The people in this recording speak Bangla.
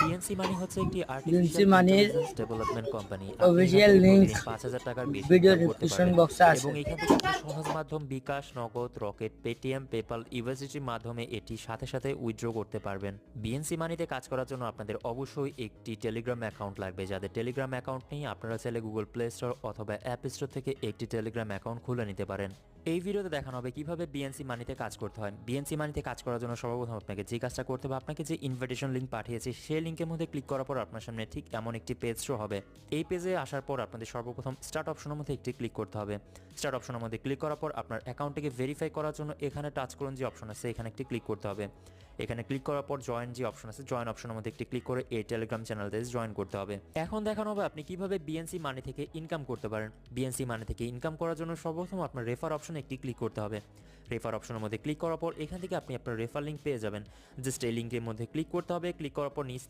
বিএনসি মানি হচ্ছে একটি বিএনসি আর্টিফিশিয়াল মানির ইন্টেলিজেন্স ডেভেলপমেন্ট কোম্পানি। আপনি এখান অফিসিয়াল থেকে লিঙ্ক প্রতিদিন ৫,০০০ টাকার বেশি ভিডিও ইনকাম করতে ডিসক্রিপশন পারবেন বক্সে আছে। এবং এখান থেকে আপনি সহজ মাধ্যম বিকাশ, নগদ, রকেট, পেটিএম, পেপাল, ইউএসডিটির মাধ্যমে এটি সাথে সাথে উইথড্র করতে পারবেন। বিএনসি মানিতে কাজ করার জন্য আপনাদের অবশ্যই একটি টেলিগ্রাম অ্যাকাউন্ট লাগবে। যাদের টেলিগ্রাম অ্যাকাউন্ট নেই আপনারা চাইলে গুগল প্লে স্টোর অথবা অ্যাপ স্টোর থেকে একটি টেলিগ্রাম অ্যাকাউন্ট খুলে নিতে পারেন। এই ভিডিওতে দেখানো হবে কিভাবে বিএনসি মানিতে কাজ করতে হয়। বিএনসি মানিতে কাজ করার জন্য সর্বপ্রথম আপনাকে যে কাজটা করতে হবে, আপনাকে যে ইনভিটেশন লিঙ্ক পাঠিয়েছি সেই লিঙ্কের মধ্যে ক্লিক করার পর আপনার সামনে ঠিক এমন একটি পেজ শো হবে। এই পেজে আসার পর আপনাদের সর্বপ্রথম স্টার্ট অপশনের মধ্যে একটি ক্লিক করতে হবে। স্টার্ট অপশনের মধ্যে ক্লিক করার পর আপনার অ্যাকাউন্টটিকে ভেরিফাই করার জন্য এখানে টাচ করুন যে অপশন আছে এখানে একটি ক্লিক করতে হবে। এখানে ক্লিক করার পর জয়েন যে অপশন আছে জয়েন অপশনের মধ্যে একটি ক্লিক করে এই টেলিগ্রাম চ্যানেলতে জয়েন করতে হবে। এখন দেখানো হবে আপনি কিভাবে বিএনসি মানি থেকে ইনকাম করতে পারেন। বিএনসি মানি থেকে ইনকাম করার জন্য সর্বপ্রথম আপনার রেফার অপশনে একটি ক্লিক করতে হবে। রেফার অপশনের মধ্যে ক্লিক করার পর এখান থেকে আপনি আপনার রেফার লিঙ্ক পেয়ে যাবেন। জাস্ট এই লিঙ্কের মধ্যে ক্লিক করতে হবে। ক্লিক করার পর নিচ